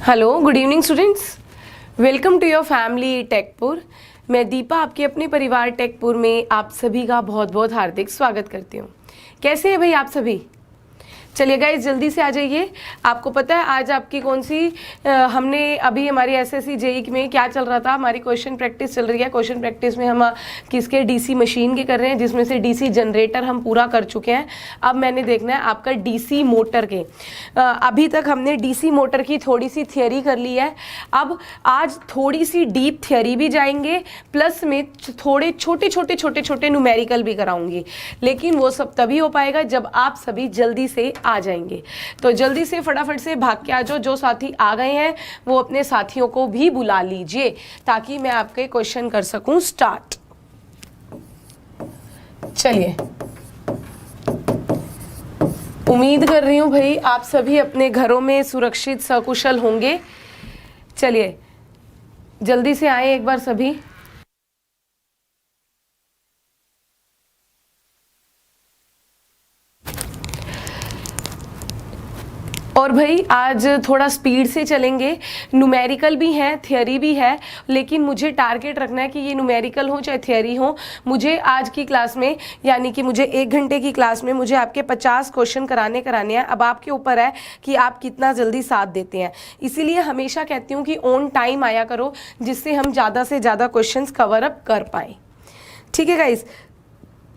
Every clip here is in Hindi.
Hello, good evening students. Welcome to your family Techpur. मैं दीपा आपके अपने परिवार टेकपुर में आप सभी का बहुत बहुत हार्दिक स्वागत करती हूँ। कैसे हैं भाई आप सभी? चलिए गाइस, जल्दी से आ जाइए। आपको पता है आज आपकी कौन सी हमने अभी हमारी एसएससी जेई में क्या चल रहा था, हमारी क्वेश्चन प्रैक्टिस चल रही है। क्वेश्चन प्रैक्टिस में हम किसके डीसी मशीन के कर रहे हैं, जिसमें से डीसी जनरेटर हम पूरा कर चुके हैं। अब मैंने देखना है आपका डीसी मोटर के। अभी तक हमने डीसी मोटर की थोड़ी सी थियोरी कर ली है। अब आज थोड़ी सी डीप थियोरी भी जाएंगे, प्लस में थोड़े छोटे न्यूमेरिकल भी कराऊंगी। लेकिन वो सब तभी हो पाएगा जब आप सभी जल्दी से आ जाएंगे। तो जल्दी से फटाफट से भाग के आ जाओ। जो साथी आ गए हैं वो अपने साथियों को भी बुला लीजिए ताकि मैं आपके क्वेश्चन कर सकूं स्टार्ट। चलिए, उम्मीद कर रही हूं भाई आप सभी अपने घरों में सुरक्षित सकुशल होंगे। चलिए जल्दी से आए एक बार सभी। और भाई आज थोड़ा स्पीड से चलेंगे। न्यूमेरिकल भी है, थियोरी भी है, लेकिन मुझे टारगेट रखना है कि ये न्यूमेरिकल हो चाहे थियोरी हो, मुझे आज की क्लास में यानी कि मुझे 1 घंटे की क्लास में मुझे आपके 50 क्वेश्चन कराने हैं। अब आपके ऊपर है कि आप कितना जल्दी साथ देते हैं। इसीलिए हमेशा कहती हूँ कि ऑन टाइम आया करो, जिससे हम ज़्यादा से ज़्यादा क्वेश्चन कवर अप कर पाएँ। ठीक है गाइस,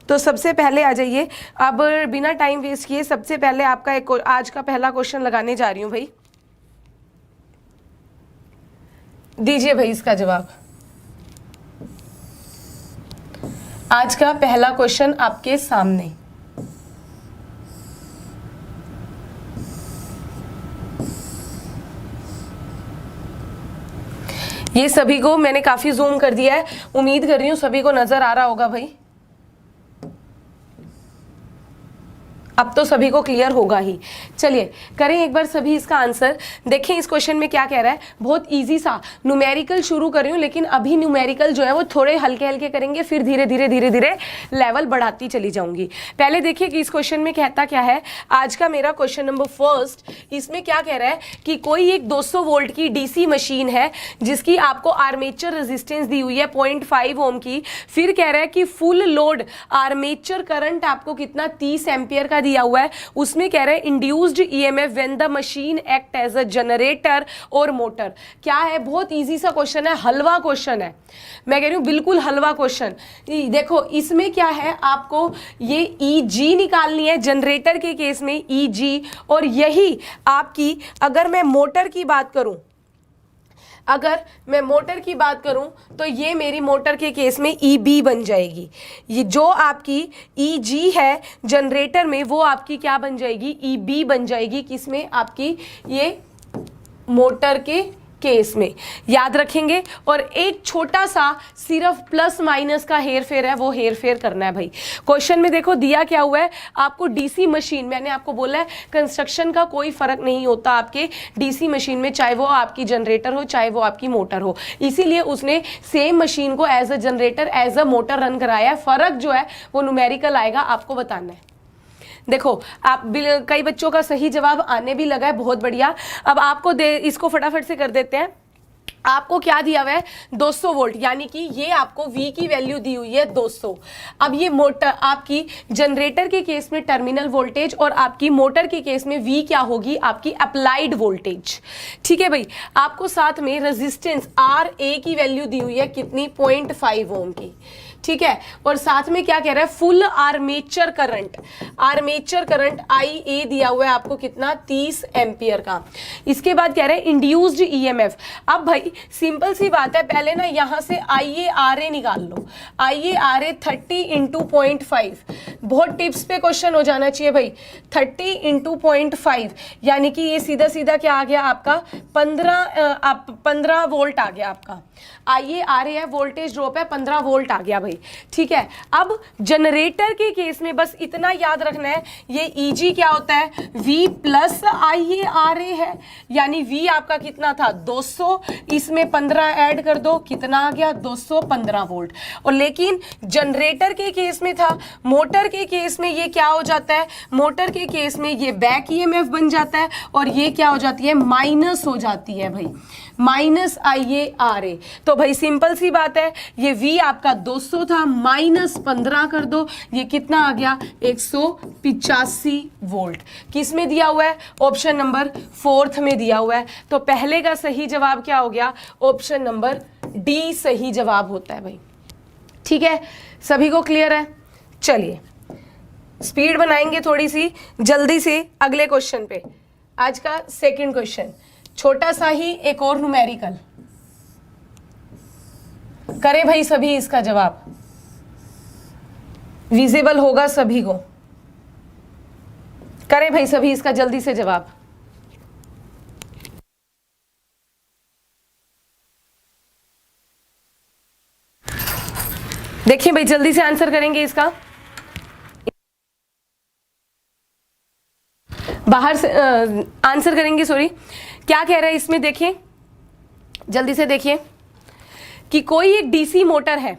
तो सबसे पहले आ जाइए। अब बिना टाइम वेस्ट किए सबसे पहले आपका एक आज का पहला क्वेश्चन लगाने जा रही हूं भाई। दीजिए भाई इसका जवाब। आज का पहला क्वेश्चन आपके सामने। ये सभी को मैंने काफी जूम कर दिया है, उम्मीद कर रही हूं सभी को नजर आ रहा होगा भाई। अब तो सभी को क्लियर होगा ही। चलिए करें एक बार सभी इसका आंसर। देखें इस क्वेश्चन में क्या कह रहा है। बहुत इजी सा न्यूमेरिकल शुरू कर रही हूँ, लेकिन अभी न्यूमेरिकल जो है वो थोड़े हल्के हल्के करेंगे, फिर धीरे धीरे लेवल बढ़ाती चली जाऊंगी। पहले देखिए कि इस क्वेश्चन में कहता क्या है। आज का मेरा क्वेश्चन नंबर फर्स्ट, इसमें क्या कह रहा है कि कोई एक 200 वोल्ट की डीसी मशीन है जिसकी आपको आर्मेचर रेजिस्टेंस दी हुई है 0.5 ओम की। फिर कह रहा है कि फुल लोड आर्मेचर करंट आपको कितना 30 एम्पियर का दिया हुआ है। उसमें कह रहे हैं induced EMF when the machine act as a generator और मोटर। क्या है, बहुत इजी सा क्वेश्चन है, हलवा क्वेश्चन है। मैं कह रही हूं बिल्कुल हलवा क्वेश्चन। देखो इसमें क्या है, आपको ये ईजी निकालनी है जनरेटर के केस में ईजी, और यही आपकी अगर मैं मोटर की बात करूं, तो ये मेरी मोटर के केस में ईबी बन जाएगी। ये जो आपकी ईजी है जनरेटर में वो आपकी क्या बन जाएगी, ईबी बन जाएगी। किसमें, आपकी ये मोटर के केस में। याद रखेंगे। और एक छोटा सा सिर्फ प्लस माइनस का हेर फेर है, वो हेर फेर करना है भाई। क्वेश्चन में देखो दिया क्या हुआ है आपको, डीसी मशीन। मैंने आपको बोला है कंस्ट्रक्शन का कोई फर्क नहीं होता आपके डीसी मशीन में, चाहे वो आपकी जनरेटर हो चाहे वो आपकी मोटर हो। इसीलिए उसने सेम मशीन को as a generator as a motor run कराया है। फर्क जो है वो न्यूमेरिकल आएगा, आपको बताना है। देखो आप कई बच्चों का सही जवाब आने भी लगा है, बहुत बढ़िया। अब आपको इसको फटाफट से कर देते हैं। आपको क्या दिया हुआ है 200 वोल्ट, यानी कि ये आपको V की वैल्यू दी हुई है 200। अब ये मोटर आपकी जनरेटर के केस में टर्मिनल वोल्टेज और आपकी मोटर के केस में V क्या होगी, आपकी अप्लाइड वोल्टेज। ठीक है भाई। आपको साथ में रेजिस्टेंस RA की वैल्यू दी हुई है कितनी, 0.5 ओम की। ठीक है। और साथ में क्या कह रहा है, फुल आर्मेचर करंट IA दिया हुआ है आपको कितना, 30 एम्पियर का। इसके बाद कह रहे हैं इंड्यूस्ड ईएमएफ। अब भाई सिंपल सी बात है, पहले ना यहां से IARA निकाल लो। IARA 30 × 0.5। बहुत टिप्स पे क्वेश्चन हो जाना चाहिए भाई। 30 × 0.5 यानी कि ये सीधा सीधा क्या आ गया आपका 15 वोल्ट आ गया आपका। IARA है, वोल्टेज ड्रॉप है 15 वोल्ट आ गया भाई। भाई, ठीक है। अब जनरेटर के केस में बस इतना याद रखना है, ये ईजी क्या होता है, V प्लस IARA है, यानी V आपका कितना था 200, इसमें 15 ऐड कर दो, कितना आ गया 215 वोल्ट। और लेकिन जनरेटर के केस में था, मोटर के केस में ये क्या हो जाता है, मोटर के केस में ये बैक EMF बन जाता है और ये क्या हो जाती है, माइनस हो जाती है भाई, माइनस IARA। तो भाई सिंपल सी बात है, ये V आपका 200 था, माइनस 15 कर दो, ये कितना आ गया 185 वोल्ट। किस में दिया हुआ है, ऑप्शन नंबर 4 में दिया हुआ है। तो पहले का सही जवाब क्या हो गया, ऑप्शन नंबर डी सही जवाब होता है भाई, ठीक है। सभी को क्लियर है? चलिए स्पीड बनाएंगे थोड़ी सी जल्दी से अगले क्वेश्चन पे। आज का सेकंड क्वेश्चन, छोटा सा ही एक और न्यूमेरिकल, करे भाई सभी इसका जवाब, विजिबल होगा सभी को, करे भाई सभी इसका जल्दी से जवाब। देखिए भाई जल्दी से आंसर करेंगे इसका, बाहर से आंसर करेंगे, सॉरी क्या कह रहा है इसमें, देखिए जल्दी से देखिए कि कोई एक डीसी मोटर है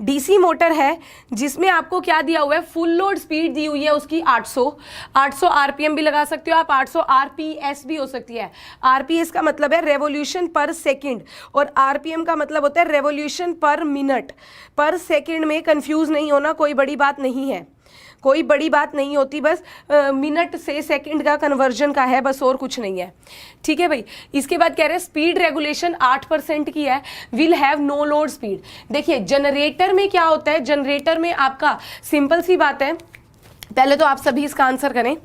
डीसी मोटर है जिसमें आपको क्या दिया हुआ है, फुल लोड स्पीड दी हुई है उसकी 800 आरपीएम भी लगा सकते हो आप, 800 आरपीएस भी हो सकती है। आरपीएस का मतलब है रेवोल्यूशन पर सेकंड और आरपीएम का मतलब होता है रेवोल्यूशन पर मिनट। पर सेकंड में कंफ्यूज नहीं होना, कोई बड़ी बात नहीं है, कोई बड़ी बात नहीं होती, बस मिनट से सेकंड का कन्वर्जन का है, बस और कुछ नहीं है, ठीक है भाई। इसके बाद कह रहे हैं स्पीड रेगुलेशन 8% की है, will have no load speed. देखिए जनरेटर में क्या होता है, जनरेटर में आपका सिंपल सी बात है, पहले तो आप सभी इसका आंसर करें।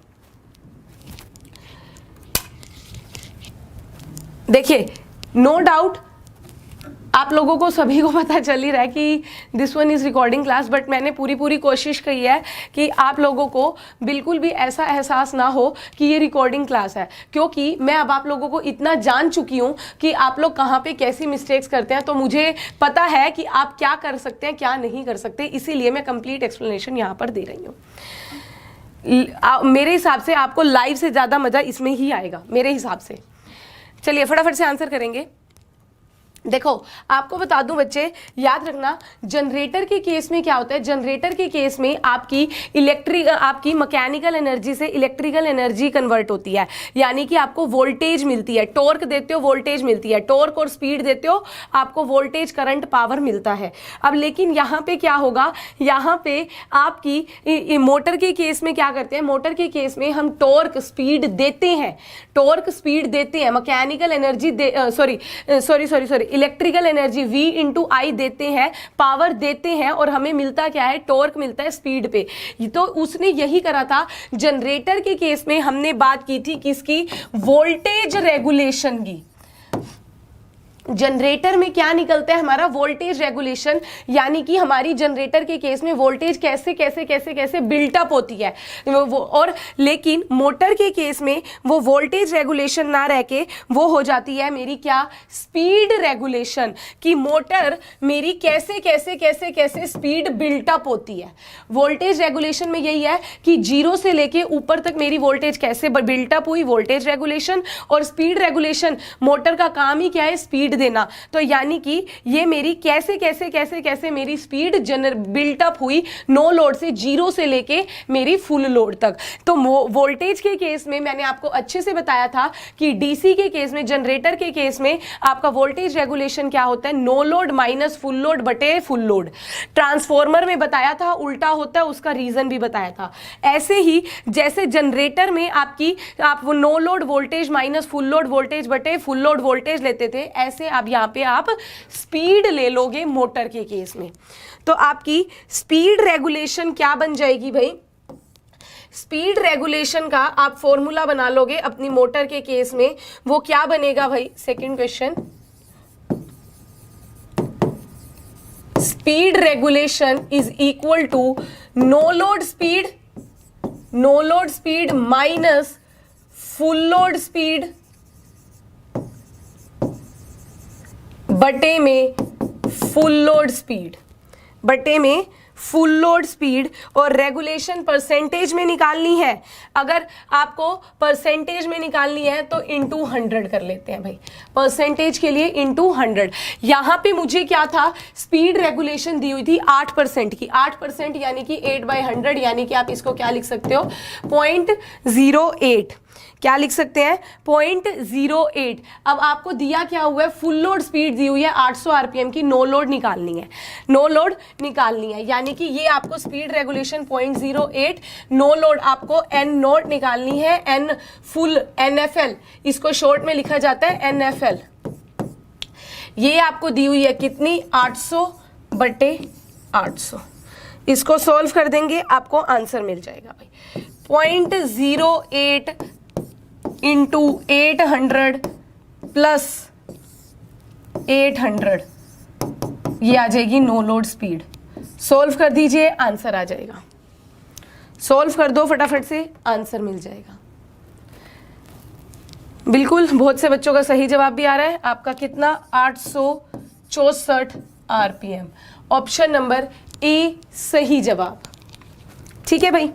देखिए नो डाउट आप लोगों को सभी को पता चल ही रहा है कि this one is recording class, but मैंने पूरी कोशिश की है कि आप लोगों को बिल्कुल भी ऐसा एहसास ना हो कि ये रिकॉर्डिंग क्लास है, क्योंकि मैं अब आप लोगों को इतना जान चुकी हूँ कि आप लोग कहाँ पे कैसी मिस्टेक्स करते हैं, तो मुझे पता है कि आप क्या कर सकते हैं क्या नहीं कर सकते, इसीलिए मैं कंप्लीट एक्सप्लेनेशन यहाँ पर दे रही हूँ। मेरे हिसाब से आपको लाइव से ज़्यादा मज़ा इसमें ही आएगा मेरे हिसाब से। चलिए फटाफट से आंसर करेंगे। देखो आपको बता दूं बच्चे, याद रखना जनरेटर के केस में क्या होता है, जनरेटर के केस में आपकी मैकेनिकल एनर्जी से इलेक्ट्रिकल एनर्जी कन्वर्ट होती है, यानी कि आपको वोल्टेज मिलती है, टॉर्क देते हो वोल्टेज मिलती है, टॉर्क और स्पीड देते हो आपको वोल्टेज करंट पावर मिलता है। अब लेकिन यहाँ पे क्या होगा, यहाँ पे आपकी मोटर के केस में क्या करते हैं, मोटर के केस में हम टॉर्क स्पीड देते हैं, टॉर्क स्पीड देते हैं, mechanical energy sorry electrical energy V into I देते हैं, पावर देते हैं, और हमें मिलता क्या है, टॉर्क मिलता है स्पीड पे। तो उसने यही करा था। जनरेटर के केस में हमने बात की थी किसकी, वोल्टेज रेगुलेशन की। जनरेटर में क्या निकलता है हमारा, वोल्टेज रेगुलेशन, यानी कि हमारी जनरेटर के केस में वोल्टेज कैसे कैसे कैसे कैसे बिल्टअप होती है और लेकिन मोटर के केस में वो वोल्टेज रेगुलेशन ना रह के वो हो जाती है मेरी क्या, स्पीड रेगुलेशन, कि मोटर मेरी कैसे कैसे कैसे कैसे स्पीड बिल्टअप होती है। वोल्टेज रेगुलेशन में यही है कि 0 से लेके ऊपर तक मेरी वोल्टेज कैसे बिल्टअप हुई, वोल्टेज रेगुलेशन, और स्पीड रेगुलेशन मोटर का काम ही क्या है, स्पीड देना। तो यानी कि ये मेरी कैसे कैसे कैसे कैसे मेरी स्पीड बिल्टअप हुई नो लोड से, 0 से लेके मेरी फुल लोड तक। तो वोल्टेज के केस में मैंने आपको अच्छे से बताया था कि डीसी के केस में, जनरेटर के केस में आपका वोल्टेज रेगुलेशन क्या होता है, no load minus full load बटे फुल लोड। ट्रांसफॉर्मर में बताया था उल्टा होता है, उसका रीजन भी बताया था। ऐसे ही जैसे जनरेटर में आप वो no load voltage minus full load voltage बटे फुल लोड वोल्टेज लेते थे, ऐसे अब यहां पे आप स्पीड ले लोगे मोटर के केस में। तो आपकी स्पीड रेगुलेशन क्या बन जाएगी भाई, स्पीड रेगुलेशन का आप फॉर्मूला बना लोगे अपनी मोटर के केस में, वो क्या बनेगा भाई, second question, speed regulation is equal to no load speed minus full load speed बटे में फुल लोड स्पीड बटे में फुल लोड स्पीड, और रेगुलेशन परसेंटेज में निकालनी है। अगर आपको परसेंटेज में निकालनी है तो इंटू 100 कर लेते हैं भाई, परसेंटेज के लिए इंटू 100। यहां पे मुझे क्या था, स्पीड रेगुलेशन दी हुई थी 8% की, 8% यानी कि 8/100, यानी कि आप इसको क्या लिख सकते हो 0.08, क्या लिख सकते हैं 0.08। अब आपको दिया क्या हुआ है, फुल लोड स्पीड दी हुई है 800 आरपीएम की, नो लोड निकालनी है, नो लोड निकालनी है, यानी कि ये आपको स्पीड रेगुलेशन 0.08, नो लोड आपको एन नोट निकालनी है, एन फुल NFL, इसको शॉर्ट में लिखा जाता है NFL। ये आपको दी हुई है कितनी 800/800, इसको सॉल्व कर देंगे आपको आंसर मिल जाएगा भाई 0.08 इंटू 800 प्लस 800, ये आ जाएगी नो लोड स्पीड। सॉल्व कर दीजिए, आंसर आ जाएगा, सॉल्व कर दो फटाफट से, आंसर मिल जाएगा। बिल्कुल, बहुत से बच्चों का सही जवाब भी आ रहा है। आपका कितना 864 आरपीएम, ऑप्शन नंबर ए सही जवाब। ठीक है भाई,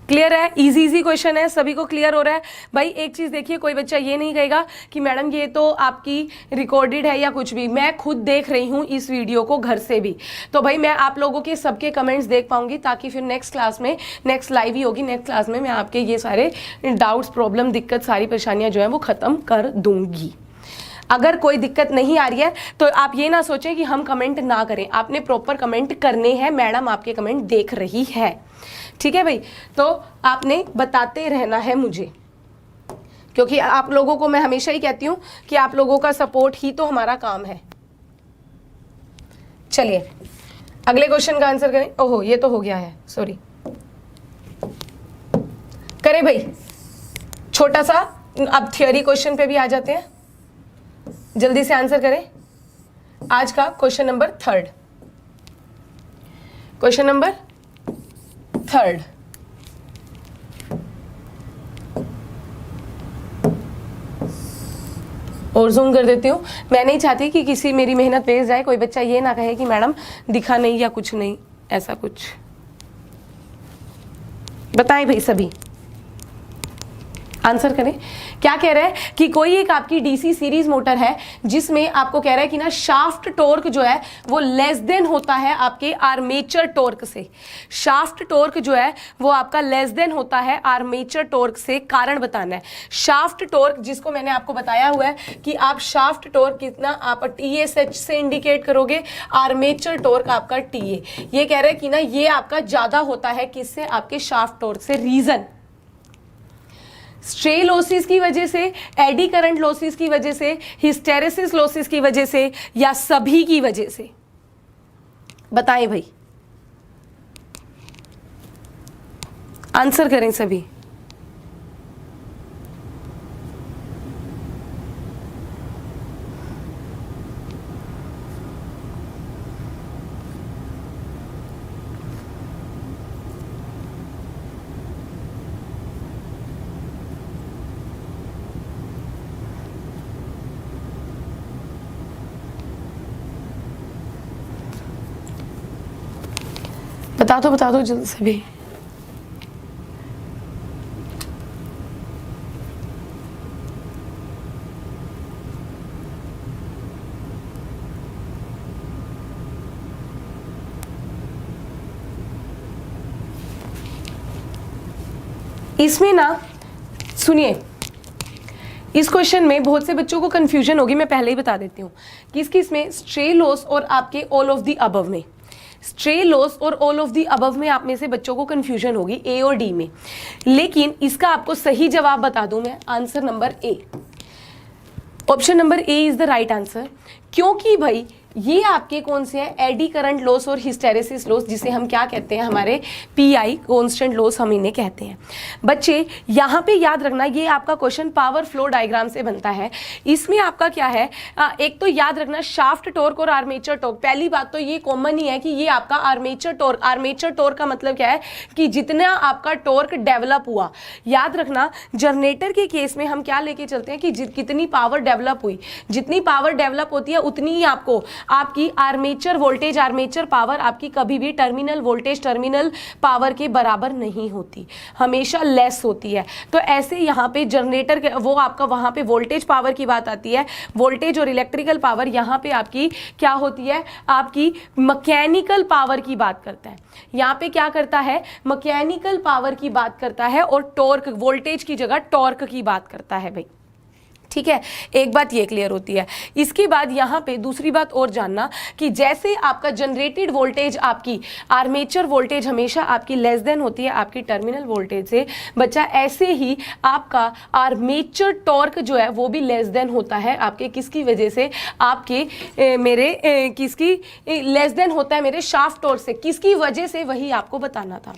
क्लियर है, इजी क्वेश्चन है, सभी को क्लियर हो रहा है भाई। एक चीज देखिए, कोई बच्चा ये नहीं कहेगा कि मैडम ये तो आपकी रिकॉर्डेड है या कुछ भी, मैं खुद देख रही हूँ इस वीडियो को घर से भी, तो भाई मैं आप लोगों के सबके कमेंट्स देख पाऊंगी, ताकि फिर नेक्स्ट क्लास में, नेक्स्ट लाइव ही होगी, नेक्स्ट क्लास में मैं आपके ये सारे डाउट्स, प्रॉब्लम, दिक्कत, सारी परेशानियां जो है वो खत्म कर दूंगी। अगर कोई दिक्कत नहीं आ रही है तो आप ये ना सोचें कि हम कमेंट ना करें, आपने प्रॉपर कमेंट करने हैं, मैडम आपके कमेंट देख रही है। ठीक है भाई, तो आपने बताते रहना है मुझे, क्योंकि आप लोगों को मैं हमेशा ही कहती हूं कि आप लोगों का सपोर्ट ही तो हमारा काम है। चलिए अगले क्वेश्चन का आंसर करें। ओहो, ये तो हो गया है, सॉरी, करें भाई छोटा सा। अब थियोरी क्वेश्चन पे भी आ जाते हैं, जल्दी से आंसर करें। आज का क्वेश्चन नंबर 3, क्वेश्चन नंबर 3, और जूम कर देती हूँ। मैं नहीं चाहती कि किसी मेरी मेहनत वेस्ट जाए, कोई बच्चा ये ना कहे कि मैडम दिखा नहीं या कुछ नहीं, ऐसा कुछ। बताएं भाई, सभी आंसर करें। क्या कह रहा है कि कोई एक आपकी डीसी सीरीज मोटर है जिसमें आपको कह रहा है कि ना शाफ्ट टॉर्क जो है वो लेस देन होता है आपके आर्मेचर टॉर्क से। शाफ्ट टॉर्क जो है वो आपका लेस देन होता है आर्मेचर टॉर्क से। कारण बताना है। शाफ्ट टॉर्क जिसको मैंने आपको बताया हुआ है कि आप शाफ्ट टॉर्क कितना आप TSH से इंडिकेट करोगे, आर्मेचर टॉर्क आपका TA। ये कह रहा है कि ना ये आपका ज्यादा होता है किससे, आपके शाफ्ट टॉर्क से। रीजन स्ट्रे लॉसेस की वजह से, एडी करंट लॉसेस की वजह से, हिस्टेरेसिस लॉसेस की वजह से, या सभी की वजह से? बताएं भाई, आंसर करें सभी। बता दो जल्दी से भी। इसमें ना सुनिए, इस क्वेश्चन में बहुत से बच्चों को कंफ्यूजन होगी, मैं पहले ही बता देती हूँ। किस में, स्ट्रे लॉस और आपके ऑल ऑफ द अबव में। स्ट्रे लॉस और ऑल ऑफ द अबव में आप में से बच्चों को कंफ्यूजन होगी, A और D में। लेकिन इसका आपको सही जवाब बता दूं मैं, answer number A, option number A is the right answer. क्योंकि भाई ये आपके कौन से हैं, एडी करंट लॉस और हिस्टेरेसिस लॉस, जिसे हम क्या कहते हैं, हमारे PI कांस्टेंट लॉस हम इन्हें कहते हैं। बच्चे यहाँ पे याद रखना, ये आपका क्वेश्चन पावर फ्लो डायग्राम से बनता है। इसमें आपका क्या है, एक तो याद रखना शाफ्ट टॉर्क और आर्मेचर टॉर्क। पहली बात तो ये कॉमन ही है कि ये आपका आर्मेचर टॉर्क, आर्मेचर टॉर्क का मतलब क्या है कि जितना आपका टॉर्क डेवलप हुआ। याद रखना जनरेटर के केस में हम क्या लेके चलते हैं कि कितनी पावर डेवलप हुई, जितनी पावर डेवलप होती है उतनी ही आपको आपकी आर्मेचर वोल्टेज, आर्मेचर पावर आपकी कभी भी टर्मिनल वोल्टेज, टर्मिनल पावर के बराबर नहीं होती, हमेशा लेस होती है। तो ऐसे यहाँ पे जनरेटर के वो आपका वहाँ पे वोल्टेज पावर की बात आती है, वोल्टेज और इलेक्ट्रिकल पावर, यहाँ पे आपकी क्या होती है, आपकी मैकेनिकल पावर की बात करता है। यहाँ पे क्या करता है, मैकेनिकल पावर की बात करता है और टॉर्क, वोल्टेज की जगह टॉर्क की बात करता है भाई। ठीक है, एक बात ये क्लियर होती है। इसके बाद यहाँ पे दूसरी बात और जानना कि जैसे आपका जनरेटेड वोल्टेज, आपकी आर्मेचर वोल्टेज हमेशा आपकी लेस देन होती है आपकी टर्मिनल वोल्टेज से बच्चा, ऐसे ही आपका आर्मेचर टॉर्क जो है वो भी लेस देन होता है आपके किसकी वजह से, आपके किसकी लेस देन होता है, मेरे शाफ्ट टॉर्क से, किसकी वजह से, वही आपको बताना था।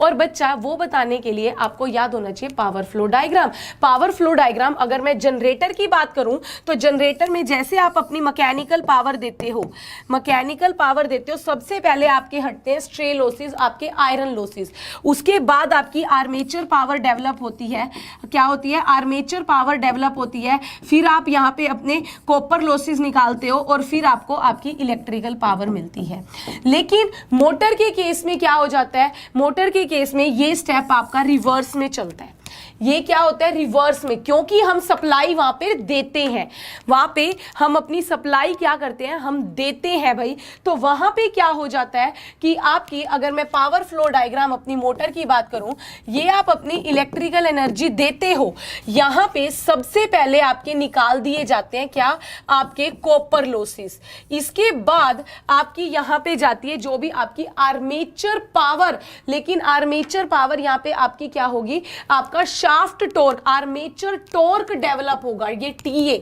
और बच्चा वो बताने के लिए आपको याद होना चाहिए power flow diagram. Power flow diagram, अगर मैं जनरेटर की बात करूं तो जनरेटर में जैसे आप अपनी मैकेनिकल पावर देते हो, मैकेनिकल पावर देते हो, सबसे पहले आपके हटते हैं स्ट्रे लॉसेस, आपके आयरन लॉसेस, उसके बाद आपकी आर्मेचर पावर डेवलप होती है, क्या होती है, आर्मेचर पावर डेवलप होती है, फिर आप यहाँ पे अपने कॉपर लॉसेस निकालते हो और फिर आपको आपकी इलेक्ट्रिकल पावर मिलती है। लेकिन मोटर के केस में क्या हो जाता है, मोटर के केस में ये स्टेप आपका रिवर्स में चलता है। ये क्या होता है, रिवर्स में, क्योंकि हम सप्लाई वहां पे देते हैं, वहां पे हम अपनी सप्लाई क्या करते हैं, हम देते हैं भाई। तो वहां पे क्या हो जाता है कि आपकी, अगर मैं पावर फ्लो डायग्राम अपनी मोटर की बात करूं, ये आप अपनी इलेक्ट्रिकल एनर्जी देते हो, यहां पे सबसे पहले आपके निकाल दिए जाते हैं क्या, आपके कॉपर लॉसेस। इसके बाद आपकी यहां पे जाती है जो भी आपकी आर्मेचर पावर, लेकिन आर्मेचर पावर यहां पे आपकी क्या होगी, आपका shaft torque, armature torque develop होगा, ये टीए,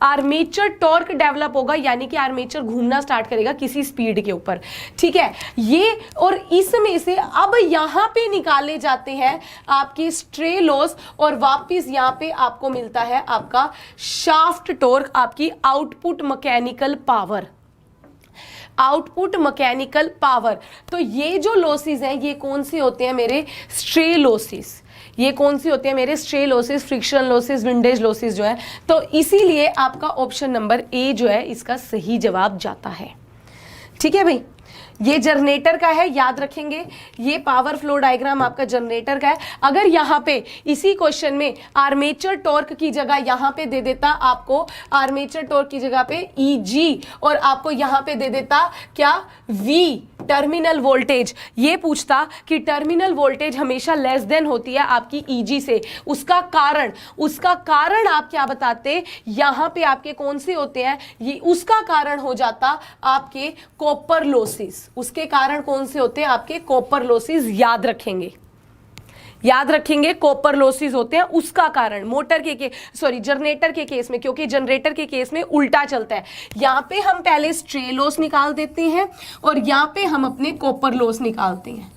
आर्मेचर टॉर्क डेवलप होगा, यानी कि आर्मेचर घूमना स्टार्ट करेगा किसी स्पीड के ऊपर। ठीक है, ये और इसमें से अब यहां पे निकाले जाते हैं आपकी स्ट्रे लॉस और वापस यहां पे आपको मिलता है आपका शाफ्ट टॉर्क, आपकी output mechanical power, output mechanical power. तो ये जो लॉसेस हैं ये कौन से होते हैं मेरे, स्ट्रे लॉसेस। ये कौन सी होते हैं मेरे, stray losses, friction losses, windage losses जो है। तो इसीलिए आपका ऑप्शन नंबर ए जो है इसका सही जवाब जाता है। ठीक है भाई, ये जनरेटर का है, याद रखेंगे, ये पावर फ्लो डायग्राम आपका जनरेटर का है। अगर यहाँ पे इसी क्वेश्चन में आर्मेचर टॉर्क की जगह यहाँ पे दे देता आपको, आर्मेचर टॉर्क की जगह पे ईजी, और आपको यहाँ पे दे देता क्या, वी, टर्मिनल वोल्टेज, ये पूछता कि टर्मिनल वोल्टेज हमेशा लेस देन होती है आपकी ईजी से, उसका कारण आप क्या बताते, यहाँ पे आपके कौन से होते हैं, ये उसका कारण हो जाता आपके कॉपर लॉसेस। उसके कारण कौन से होते हैं, आपके कॉपर लॉसेस, याद रखेंगे, याद रखेंगे, कॉपर लॉसेस होते हैं उसका कारण। मोटर के सॉरी जनरेटर के केस में, क्योंकि जनरेटर के केस में उल्टा चलता है, यहां पे हम पहले स्ट्रे लॉस निकाल देते हैं और यहां पे हम अपने कॉपर लॉस निकालते हैं।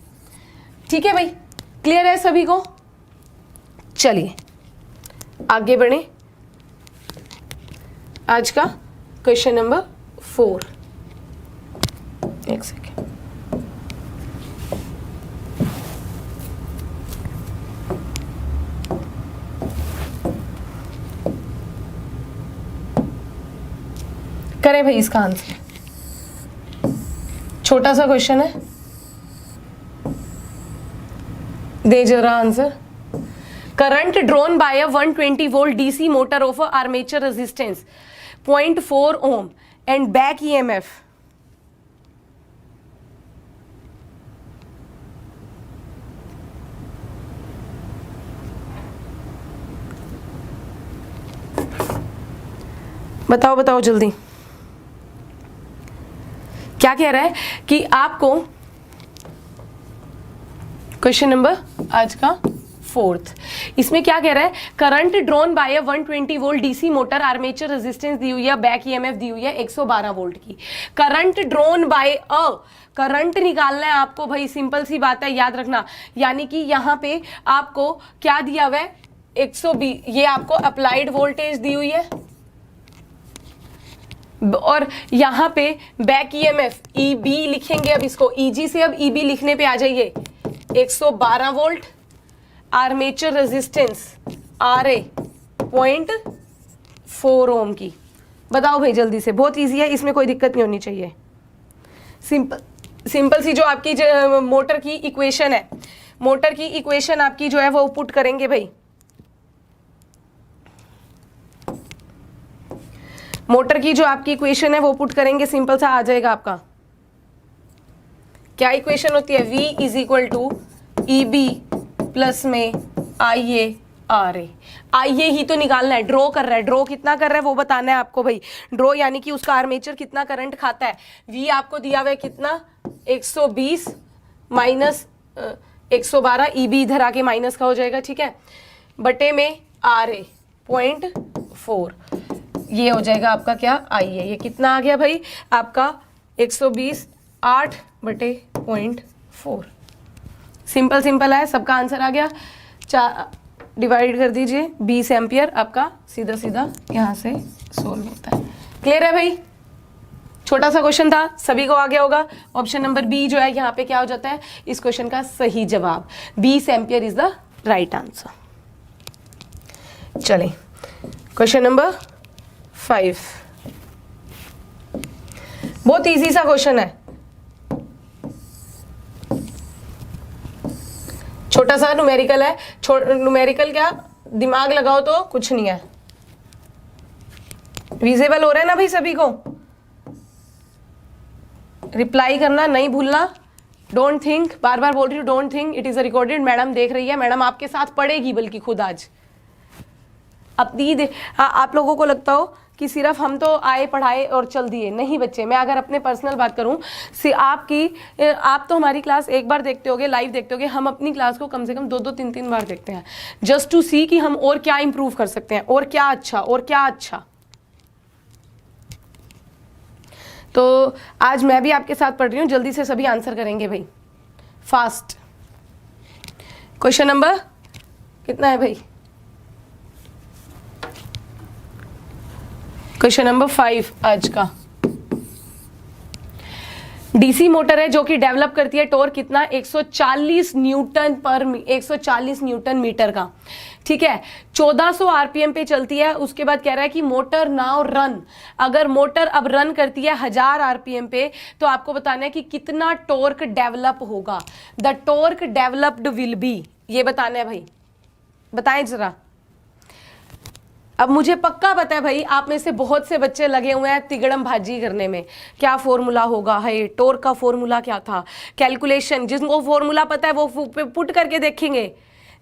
ठीक है भाई, क्लियर है सभी को? चलिए आगे बढ़े, आज का क्वेश्चन नंबर 4। एक सेकेंड, करें भाई इसका आंसर, छोटा सा क्वेश्चन है, दे जरा answer. Current drawn bye a 120 volt DC motor of armature resistance 0.4 ohm and back EMF बताओ बताओ जल्दी, क्या कह रहा है कि आपको क्वेश्चन नंबर आज का 4th, इसमें क्या कह रहा है, current drawn by 120 volt DC motor, armature resistance दी हुई है, बैक ईएमएफ दी हुई है 112 वोल्ट की। करंट ड्रॉन बाय करंट निकालना है आपको भाई, सिंपल सी बात है, याद रखना, यानी कि यहां पे आपको क्या दिया हुआ है 120, ये आपको अप्लाइड वोल्टेज दी हुई है और यहां पे बैक ईएमएफ ईबी लिखेंगे, अब इसको ईजी से अब ईबी लिखने पे आ जाइए, 112 वोल्ट, आर्मेचर रेजिस्टेंस आरए 0.4 ओम की, बताओ भाई जल्दी से, बहुत इजी है, इसमें कोई दिक्कत नहीं होनी चाहिए। सिंपल सी जो आपकी मोटर की इक्वेशन है, मोटर की इक्वेशन आपकी जो है वो पुट करेंगे भाई। मोटर की जो आपकी इक्वेशन है वो पुट करेंगे, सिंपल सा आ जाएगा आपका। क्या इक्वेशन होती है? V is equal to E B plus में आई ए आर ए। आई ए ही तो निकालना है, ड्रॉ कर रहा है, ड्रॉ कितना कर रहा है वो बताना है आपको भाई। ड्रॉ यानी कि उसका आर्मेचर कितना करंट खाता है। V आपको दिया हुआ है कितना, 120 माइनस 112, ई बी इधर आके माइनस का हो जाएगा, ठीक है, बटे में आर ए 0.4, ये हो जाएगा आपका क्या, आई ए। ये कितना आ गया भाई आपका 120 8 बटे 0.4। सिंपल सिंपल है, सबका आंसर आ गया। डिवाइड कर दीजिए 20 एम्पियर, आपका सीधा सीधा यहाँ से सोल्व होता है। क्लियर है भाई? छोटा सा क्वेश्चन था, सभी को आ गया होगा। ऑप्शन नंबर बी जो है यहाँ पे क्या हो जाता है इस क्वेश्चन का सही जवाब, 20 ampere is the right answer. चलें क्वेश्चन नंबर 5, बहुत इजी सा क्वेश्चन है, छोटा सा न्यूमेरिकल है। न्यूमेरिकल क्या, दिमाग लगाओ तो कुछ नहीं है। विजिबल हो रहा है ना भाई सभी को? रिप्लाई करना नहीं भूलना। डोंट थिंक, बार बार बोल रही हूँ don't think, it is a recorded. Madam देख रही है, मैडम आपके साथ पढ़ेगी बल्कि खुद आज अपनी आप लोगों को लगता हो कि सिर्फ हम तो आए पढ़ाए और चल दिए, नहीं बच्चे। मैं अगर अपने पर्सनल बात करूं, आप तो हमारी क्लास एक बार देखते होगे, लाइव देखते होगे, हम अपनी क्लास को कम से कम 2-2 3-3 बार देखते हैं, जस्ट टू सी कि हम और क्या इंप्रूव कर सकते हैं, और क्या अच्छा, और क्या अच्छा। तो आज मैं भी आपके साथ पढ़ रही हूँ, जल्दी से सभी आंसर करेंगे भाई, फास्ट। क्वेश्चन नंबर कितना है भाई? क्वेश्चन नंबर 5 आज का। डीसी मोटर है जो कि डेवलप करती है टॉर्क कितना, 140 न्यूटन मीटर का, ठीक है, 1400 आरपीएम पे चलती है। उसके बाद कह रहा है कि मोटर नाउ रन, अगर मोटर अब रन करती है 1000 आरपीएम पे, तो आपको बताना है कि कितना टॉर्क डेवलप होगा। The torque developed will be, ये बताना है भाई, बताएं जरा। अब मुझे पक्का पता है भाई आप में से बहुत से बच्चे लगे हुए हैं तिगड़म भाजी करने में, क्या फॉर्मूला होगा है, टॉर्क का फॉर्मूला क्या था, कैलकुलेशन, जिनको फॉर्मूला पता है वो पुट करके देखेंगे।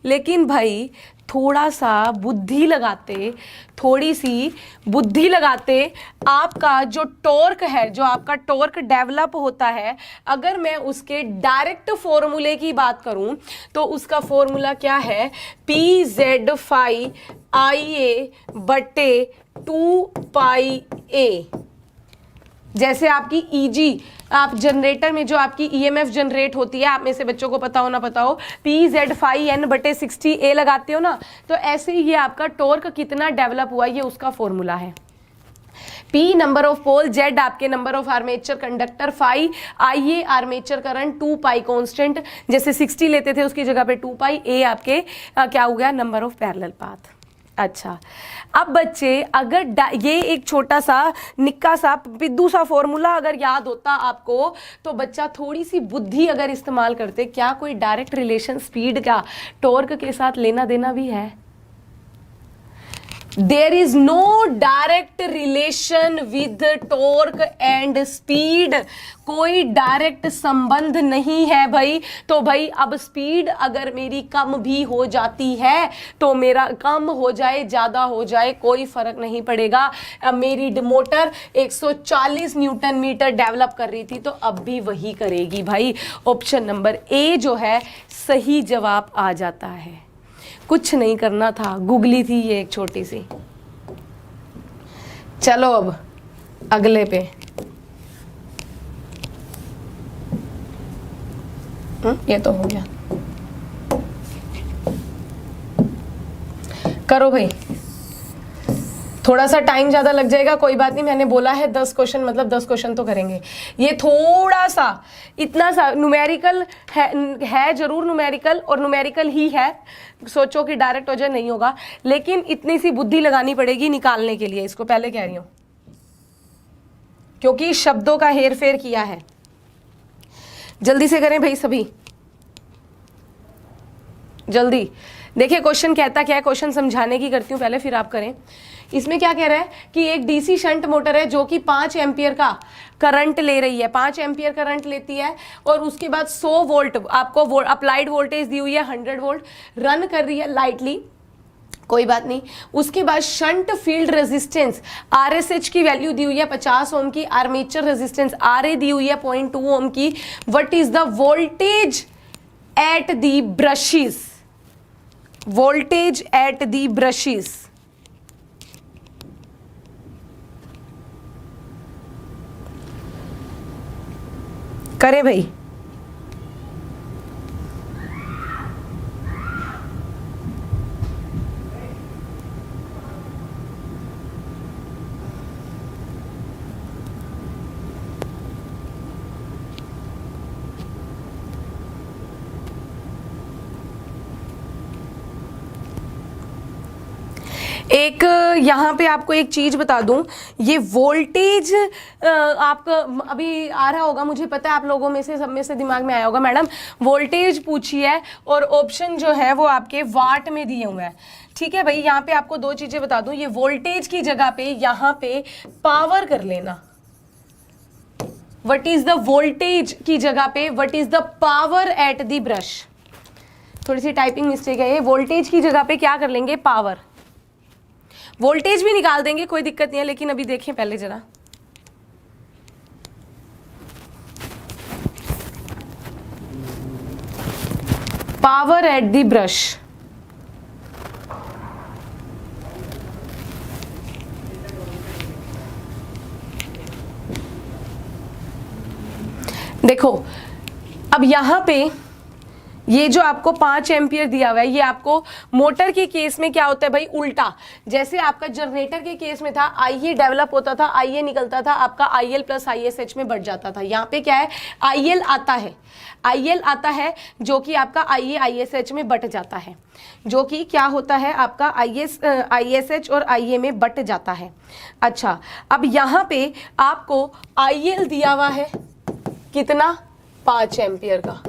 लेकिन भाई थोड़ा सा बुद्धि लगाते, थोड़ी सी बुद्धि लगाते, आपका जो टॉर्क है, जो आपका टॉर्क डेवलप होता है, अगर मैं उसके डायरेक्ट फॉर्मूले की बात करूं तो उसका फॉर्मूला क्या है, पी जेड फाई आई ए बटे 2 पाई ए। जैसे आपकी ईजी, आप जनरेटर में जो आपकी ईएमएफ जनरेट होती है, आप में से बच्चों को पता हो ना पता हो, पी जेड फाई एन बटे 60 ए लगाते हो ना, तो ऐसे ही ये आपका टॉर्क कितना डेवलप हुआ ये उसका फॉर्मूला है। P number of pole, Z आपके number of armature conductor, phi I A armature current, 2 pi constant, जैसे 60 लेते थे उसकी जगह पे 2 पाई, ए आपके क्या हो गया, नंबर ऑफ पैरेलल पाथ। अच्छा, अब बच्चे अगर ये एक छोटा सा निक्का सा पिद्दू सा फॉर्मूला अगर याद होता आपको, तो बच्चा थोड़ी सी बुद्धि अगर इस्तेमाल करते, क्या कोई डायरेक्ट रिलेशन स्पीड का टॉर्क के साथ लेना देना भी है? There is no direct relation with torque and speed, कोई डायरेक्ट संबंध नहीं है भाई। तो भाई अब स्पीड अगर मेरी कम भी हो जाती है तो मेरा कम हो जाए ज्यादा हो जाए कोई फर्क नहीं पड़ेगा। अब मेरी मोटर 140 न्यूटन मीटर डेवलप कर रही थी तो अब भी वही करेगी भाई। ऑप्शन नंबर ए जो है सही जवाब आ जाता है। कुछ नहीं करना था, गुगली थी ये एक छोटी सी। चलो अब अगले पे। ये तो हो गया, करो भाई। थोड़ा सा टाइम ज्यादा लग जाएगा, कोई बात नहीं। मैंने बोला है 10 क्वेश्चन, मतलब 10 क्वेश्चन तो करेंगे। ये थोड़ा सा इतना सा न्यूमेरिकल है जरूर न्यूमेरिकल, और न्यूमेरिकल ही है, सोचो कि डायरेक्ट हो जाए, नहीं होगा, लेकिन इतनी सी बुद्धि लगानी पड़ेगी निकालने के लिए। इसको पहले कह रही हूँ क्योंकि शब्दों का हेर फेर किया है। जल्दी से करें भाई सभी, जल्दी। देखिए क्वेश्चन कहता क्या है, क्वेश्चन समझाने की करती हूँ पहले, फिर आप करें। इसमें क्या कह रहा है कि एक डीसी शंट मोटर है जो कि 5 एम्पियर का करंट ले रही है, 5 एम्पियर करंट लेती है, और उसके बाद 100 वोल्ट आपको अप्लाइड वोल्टेज दी हुई है 100 वोल्ट, रन कर रही है लाइटली, कोई बात नहीं। उसके बाद शंट फील्ड रेजिस्टेंस RSH की वैल्यू दी हुई है 50 ओम की, आर्मेचर रेजिस्टेंस RA दी हुई है 0.2 ओम की। What is the voltage at the brushes, voltage at the brushes. करें भाई। एक यहाँ पे आपको एक चीज बता दूं, ये वोल्टेज आपका अभी आ रहा होगा, मुझे पता है आप लोगों में से सब में से दिमाग में आया होगा, मैडम वोल्टेज पूछी है और ऑप्शन जो है वो आपके वाट में दिए हुए हैं। ठीक है भाई, यहाँ पे आपको दो चीजें बता दूं, ये वोल्टेज की जगह पे यहाँ पे पावर कर लेना। व्हाट इज द वोल्टेज की जगह पे what is the power at the brush. थोड़ी सी टाइपिंग मिस्टेक है, ये वोल्टेज की जगह पे क्या कर लेंगे, पावर। वोल्टेज भी निकाल देंगे, कोई दिक्कत नहीं है, लेकिन अभी देखें पहले जरा। पावर एट द ब्रश, देखो अब यहां पे ये जो आपको 5 एम्पियर दिया हुआ है, ये आपको मोटर के केस में क्या होता है भाई, उल्टा। जैसे आपका जनरेटर के केस में था, IA डेवलप होता था, IA निकलता था, आपका IL प्लस ISH में बढ़ जाता था। यहाँ पे क्या है, IL आता है जो कि आपका IA ISH में बट जाता है, जो कि क्या होता है आपका ISH और IA में बट जाता है। अच्छा, अब यहाँ पे आपको IL दिया हुआ है कितना, 5 एम्पियर का।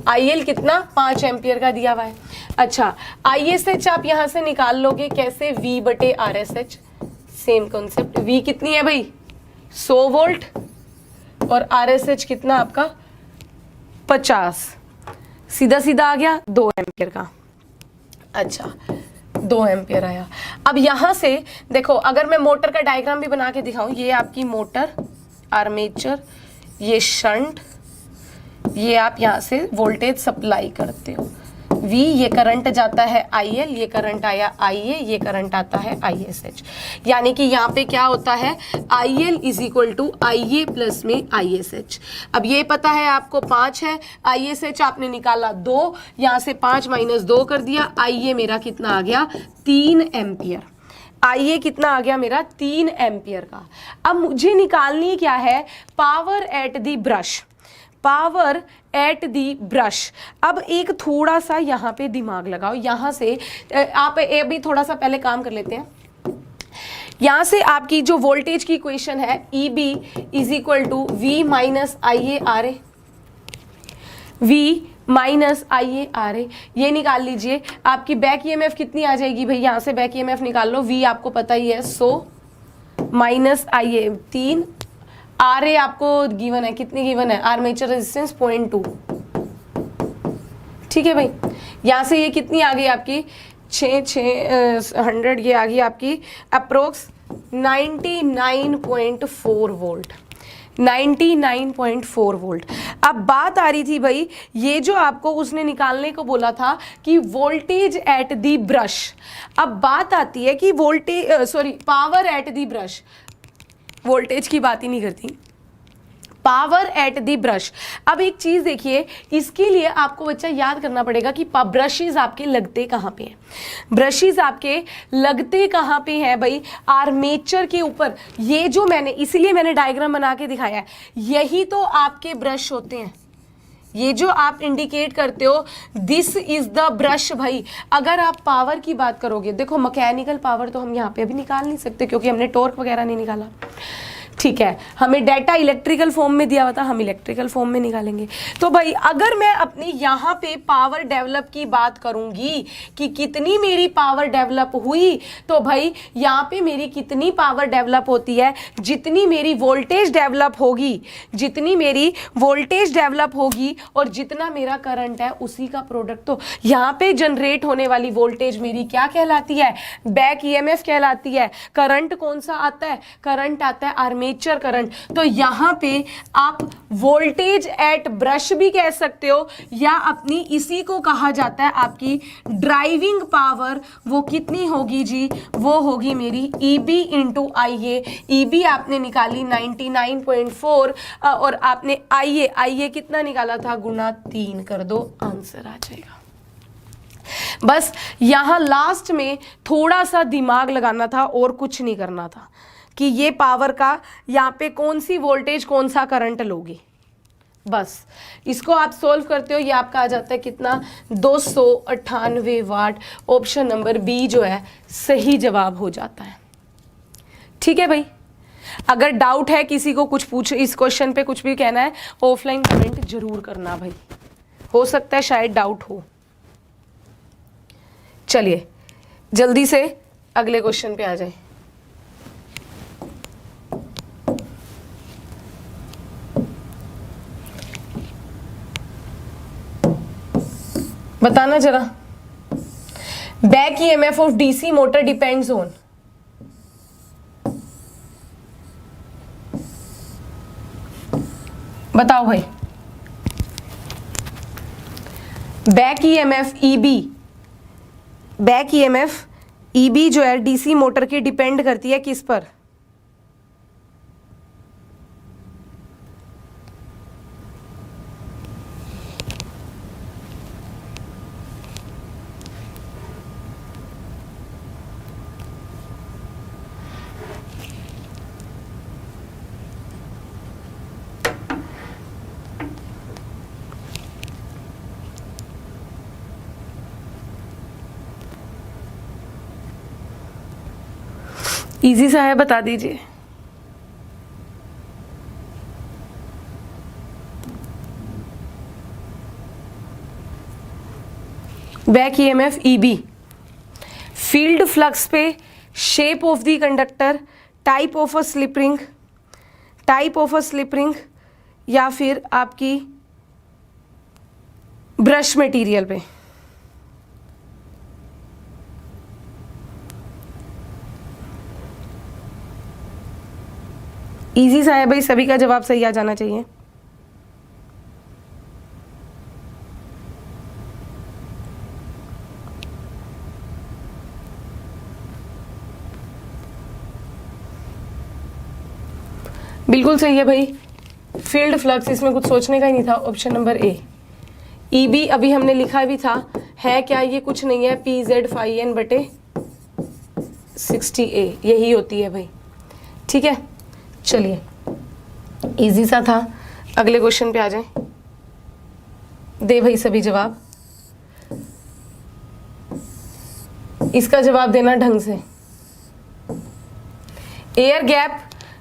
IL कितना, 5 एम्पियर का दिया हुआ है। अच्छा, ISH आप यहां से निकाल लोगे कैसे, V बटे RSH, सेम कॉन्सेप्ट। V कितनी है भाई, 100 वोल्ट, और RSH कितना आपका 50, सीधा सीधा आ गया 2 एम्पियर का। अच्छा, 2 एम्पियर आया। अब यहां से देखो, अगर मैं मोटर का डायग्राम भी बना के दिखाऊं, ये आपकी मोटर, आर्मेचर, ये शंट, ये आप यहाँ से वोल्टेज सप्लाई करते हो, V ये करंट जाता है IL, ये करंट आया IA, ये करंट आता है ISH। यानी कि यहाँ पे क्या होता है, IL is equal to IA plus में ISH। अब ये पता है आपको 5 है, ISH आपने निकाला 2, यहाँ से 5 माइनस 2 कर दिया, IA मेरा कितना आ गया, 3 एम्पियर। IA कितना आ गया मेरा, 3 एम्पियर का। अब मुझे निकालनी क्या है, power at the brush, power at the brush. अब एक थोड़ा सा यहाँ पे दिमाग लगाओ, यहाँ से आप अभी थोड़ा सा पहले काम कर लेते हैं। यहाँ से आपकी जो वोल्टेज की इक्वेशन है, EB is equal to V minus IA RA, V minus IA RA, ये निकाल लीजिए। आपकी बैक EMF कितनी आ जाएगी भाई, यहाँ से बैक EMF निकाल लो। V आपको पता ही है 100 माइनस IA 3, RA आपको गिवन है, कितनी गिवन है, आर्मेचर रेजिस्टेंस 0.2। ठीक है भाई, यहाँ से ये कितनी आ गई आपकी 100, ये आ गई आपकी अप्रोक्स 99.4 वोल्ट, 99.4 वोल्ट। अब बात आ रही थी भाई, ये जो आपको उसने निकालने को बोला था कि वोल्टेज एट दी ब्रश। अब बात आती है कि power at the brush, voltage की बात ही नहीं करती, पावर एट दी ब्रश। अब एक चीज देखिए, इसके लिए आपको बच्चा याद करना पड़ेगा कि ब्रशेज आपके लगते कहाँ पे हैं। ब्रशेज आपके लगते कहाँ पे हैं भाई, आर्मेचर के ऊपर। ये जो मैंने, इसीलिए मैंने डायग्राम बना के दिखाया है, यही तो आपके ब्रश होते हैं, ये जो आप इंडिकेट करते हो दिस इज द ब्रश भाई। अगर आप पावर की बात करोगे, देखो मैकेनिकल पावर तो हम यहाँ पे अभी निकाल नहीं सकते क्योंकि हमने टॉर्क वगैरह नहीं निकाला, ठीक है। हमें डाटा इलेक्ट्रिकल फॉर्म में दिया हुआ था, हम इलेक्ट्रिकल फॉर्म में निकालेंगे। तो भाई अगर मैं अपनी यहाँ पे पावर डेवलप की बात करूंगी कि कितनी मेरी पावर डेवलप हुई, तो भाई यहाँ पे मेरी कितनी पावर डेवलप होती है, जितनी मेरी वोल्टेज डेवलप होगी, जितनी मेरी वोल्टेज डेवलप होगी और जितना मेरा करंट है उसी का प्रोडक्ट। तो यहाँ पे जनरेट होने वाली वोल्टेज मेरी क्या कहलाती है, बैक ईएमएफ कहलाती है। करंट कौन सा आता है, करंट आता है आर्मेचर करंट। तो यहां पे आप वोल्टेज एट ब्रश भी कह सकते हो, या अपनी इसी को कहा जाता है आपकी ड्राइविंग पावर। वो कितनी होगी जी, वो होगी मेरी EB इंटू IA। EB आपने निकाली 99.4 और आपने IA कितना निकाला था, गुना 3 कर दो, आंसर आ जाएगा। बस यहां लास्ट में थोड़ा सा दिमाग लगाना था और कुछ नहीं करना था कि ये पावर का यहाँ पे कौन सी वोल्टेज कौन सा करंट लोगे, बस इसको आप सोल्व करते हो। ये आपका आ जाता है कितना, 298 वाट। ऑप्शन नंबर बी जो है सही जवाब हो जाता है। ठीक है भाई, अगर डाउट है किसी को, कुछ पूछ, इस क्वेश्चन पे कुछ भी कहना है, ऑफलाइन कमेंट जरूर करना भाई, हो सकता है शायद डाउट हो। चलिए जल्दी से अगले क्वेश्चन पे आ जाए। बताना जरा, back EMF of DC motor depends on, बताओ भाई। Back EMF EB, back EMF EB जो है डीसी मोटर की डिपेंड करती है किस पर, इजी सा है, बता दीजिए। Back EMF Eb, field flux पे, shape of the conductor, type of a slip ring, type of a slip ring, या फिर आपकी ब्रश मटेरियल पे। इजी सा है भाई, सभी का जवाब सही आ जाना चाहिए। बिल्कुल सही है भाई, फील्ड फ्लक्स, इसमें कुछ सोचने का ही नहीं था। Option number A. ईबी अभी हमने लिखा भी था, है क्या, ये कुछ नहीं है, PZ/N/60A यही होती है भाई। ठीक है, चलिए इजी सा था, अगले क्वेश्चन पे आ जाए। दे भाई सभी जवाब, इसका जवाब देना ढंग से। Air gap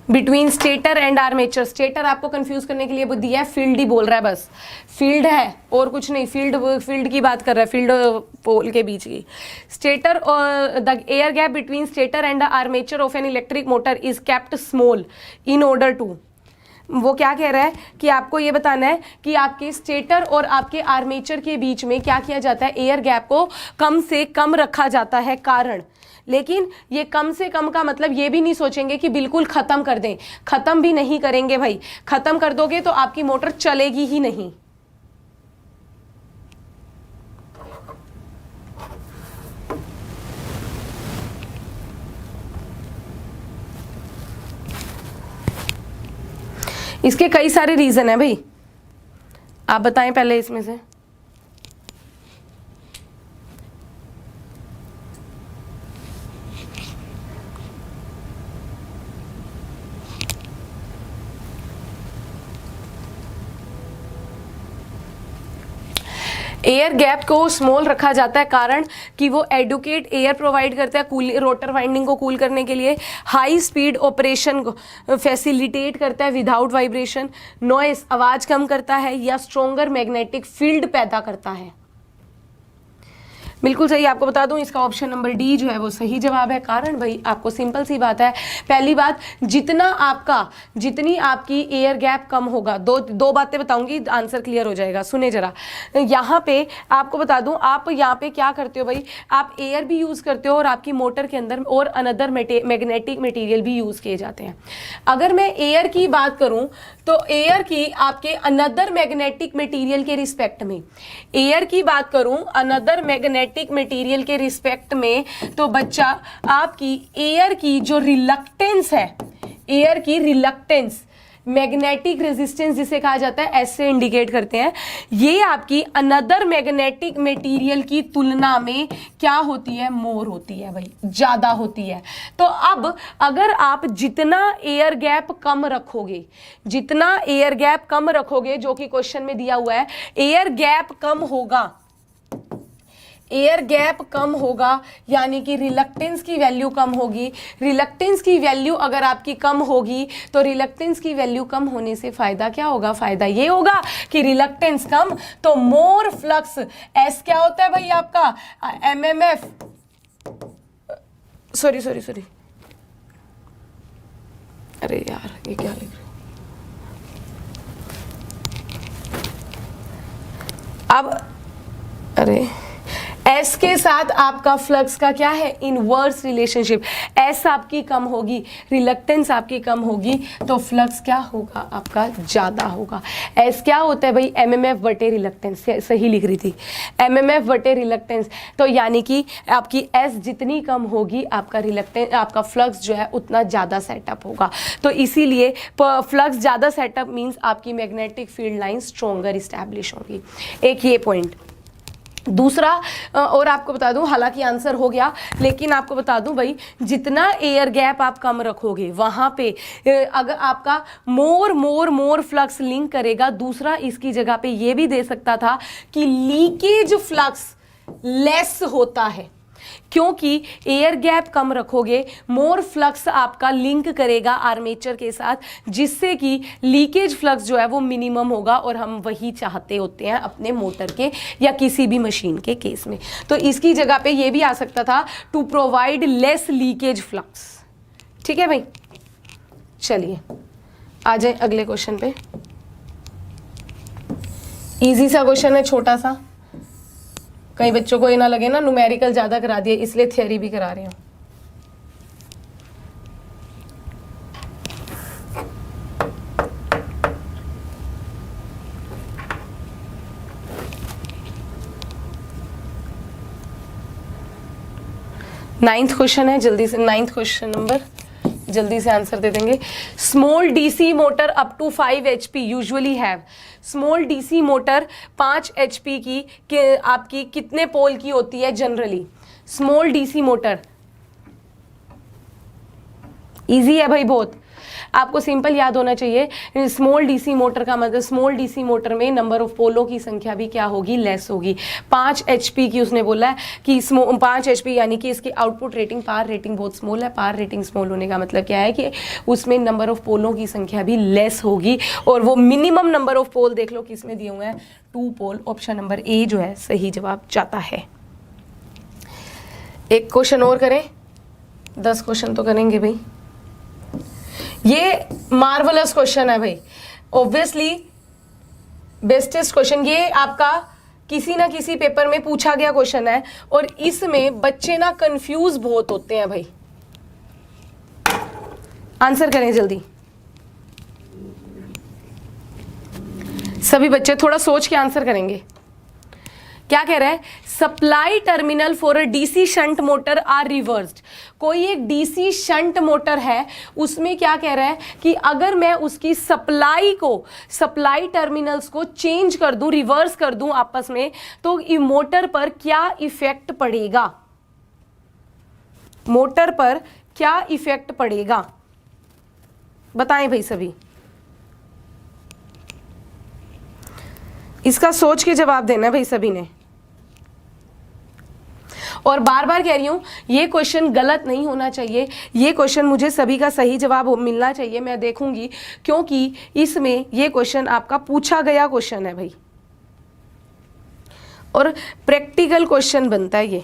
between stator and armature, stator आपको कंफ्यूज करने के लिए दिया है, फील्ड ही बोल रहा है, बस फील्ड है और कुछ नहीं, फील्ड की बात कर रहा है, फील्ड पोल के बीच की। स्टेटर और the air gap between stator and the armature of an electric motor is kept small in order to, वो क्या कह रहा है कि आपको ये बताना है कि आपके स्टेटर और आपके आर्मेचर के बीच में क्या किया जाता है, एयर गैप को कम से कम रखा जाता है। कारण, लेकिन ये कम से कम का मतलब ये भी नहीं सोचेंगे कि बिल्कुल ख़त्म कर दें, ख़त्म भी नहीं करेंगे भाई। ख़त्म कर दोगे तो आपकी मोटर चलेगी ही नहीं। इसके कई सारे रीज़न हैं भाई, आप बताएं पहले इसमें से। एयर गैप को स्मॉल रखा जाता है कारण कि वो एडुकेट एयर प्रोवाइड करता है कूल रोटर वाइंडिंग को कूल करने के लिए, हाई स्पीड ऑपरेशन को फैसिलिटेट करता है विदाउट वाइब्रेशन, नॉइस आवाज कम करता है, या स्ट्रॉन्गर मैग्नेटिक फील्ड पैदा करता है। बिल्कुल सही। आपको बता दूं इसका ऑप्शन नंबर डी जो है वो सही जवाब है। कारण भाई आपको सिंपल सी बात है, पहली बात जितनी आपकी एयर गैप कम होगा, दो बातें बताऊंगी, आंसर क्लियर हो जाएगा। सुने जरा, यहाँ पे आपको बता दूं, आप यहाँ पे क्या करते हो भाई, आप एयर भी यूज करते हो और आपकी मोटर के अंदर और अनदर मैग्नेटिक मटेरियल भी यूज किए जाते हैं। अगर मैं एयर की बात करूं तो एयर की आपके अनदर मैग्नेटिक मटेरियल के रिस्पेक्ट में, एयर की बात करूं अनदर मैग्नेटिक मटेरियल के रिस्पेक्ट में, तो बच्चा आपकी एयर की जो रिलक्टेंस है, एयर की रिलक्टेंस, मैग्नेटिक रेजिस्टेंस जिसे कहा जाता है, ऐसे इंडिकेट करते हैं, ये आपकी अनदर मैग्नेटिक मटेरियल की तुलना में क्या होती है, मोर होती है भाई, ज्यादा होती है। तो अब अगर आप जितना एयर गैप कम रखोगे, जितना एयर गैप कम रखोगे, जो कि क्वेश्चन में दिया हुआ है, एयर गैप कम होगा, एयर गैप कम होगा यानी कि रिलक्टेंस की वैल्यू कम होगी। रिलक्टेंस की वैल्यू अगर आपकी कम होगी तो रिलक्टेंस की वैल्यू कम होने से फायदा क्या होगा, फायदा ये होगा कि रिलक्टेंस कम तो मोर फ्लक्स, एस क्या होता है भाई आपका, एमएमएफ, सॉरी, अरे यार ये क्या लिख रहे अब, अरे एस के साथ आपका फ्लक्स का क्या है, इनवर्स रिलेशनशिप। एस आपकी कम होगी, रिलक्टेंस आपकी कम होगी, तो फ्लक्स क्या होगा आपका, ज्यादा होगा। एस क्या होता है भाई, एमएमएफ बटे रिलक्टेंस, सही लिख रही थी, एमएमएफ बटे रिलक्टेंस। तो यानी कि आपकी एस जितनी कम होगी, आपका रिलक्टेंस, आपका फ्लक्स जो है उतना ज्यादा सेटअप होगा। तो इसीलिए फ्लक्स ज्यादा सेटअप मीन्स आपकी magnetic field line stronger establish होगी। एक ये पॉइंट। दूसरा, और आपको बता दूं, हालांकि आंसर हो गया, लेकिन आपको बता दूं भाई, जितना एयर गैप आप कम रखोगे वहां पे अगर आपका मोर फ्लक्स लिंक करेगा। दूसरा, इसकी जगह पे ये भी दे सकता था कि लीकेज फ्लक्स लेस होता है, क्योंकि एयर गैप कम रखोगे, मोर फ्लक्स आपका लिंक करेगा आर्मेचर के साथ, जिससे कि लीकेज फ्लक्स जो है वो मिनिमम होगा, और हम वही चाहते होते हैं अपने मोटर के या किसी भी मशीन के केस में। तो इसकी जगह पे ये भी आ सकता था, to provide less leakage flux. ठीक है भाई, चलिए आ जाए अगले क्वेश्चन पे। इजी सा क्वेश्चन है, छोटा सा, कई बच्चों को ये ना लगे ना न्यूमेरिकल ज्यादा करा दिए, इसलिए थ्योरी भी करा रहे हैं। नाइन्थ क्वेश्चन है, जल्दी से, नाइन्थ क्वेश्चन नंबर जल्दी से आंसर दे देंगे। Small DC motor up to 5 HP usually have, small DC motor 5 HP की आपकी कितने पोल की होती है generally. Small DC motor easy है भाई बहुत, आपको सिंपल याद होना चाहिए। स्मॉल डीसी मोटर का मतलब, स्मॉल डीसी मोटर में नंबर ऑफ पोलों की संख्या भी क्या होगी, लेस होगी। 5 HP की उसने बोला है कि 5 HP, यानी कि इसकी आउटपुट रेटिंग, पावर रेटिंग बहुत स्मॉल है। पावर रेटिंग स्मॉल होने का मतलब क्या है कि उसमें नंबर ऑफ पोलों की संख्या भी लेस होगी, और वो मिनिमम नंबर ऑफ पोल देख लो किसमें दिए हुए हैं, 2 पोल। ऑप्शन नंबर ए जो है सही जवाब जाता है। एक क्वेश्चन और करें, 10 क्वेश्चन तो करेंगे भाई। ये मार्वलस क्वेश्चन है भाई, ऑब्वियसली बेस्टेस्ट क्वेश्चन, ये आपका किसी ना किसी पेपर में पूछा गया क्वेश्चन है, और इसमें बच्चे ना कंफ्यूज बहुत होते हैं भाई। आंसर करें जल्दी, सभी बच्चे थोड़ा सोच के आंसर करेंगे। क्या कह रहा है, supply terminal for a DC shunt motor are reversed. कोई एक डीसी शंट मोटर है, उसमें क्या कह रहा है कि अगर मैं उसकी सप्लाई टर्मिनल्स को चेंज कर दूं, रिवर्स कर दूं आपस में, तो मोटर पर क्या इफेक्ट पड़ेगा, मोटर पर क्या इफेक्ट पड़ेगा, बताएं भाई सभी। इसका सोच के जवाब देना है भाई सभी ने। और बार बार कह रही हूँ ये क्वेश्चन गलत नहीं होना चाहिए, ये क्वेश्चन मुझे सभी का सही जवाब मिलना चाहिए, मैं देखूंगी, क्योंकि इसमें ये क्वेश्चन आपका पूछा गया क्वेश्चन है भाई और प्रैक्टिकल क्वेश्चन बनता है ये।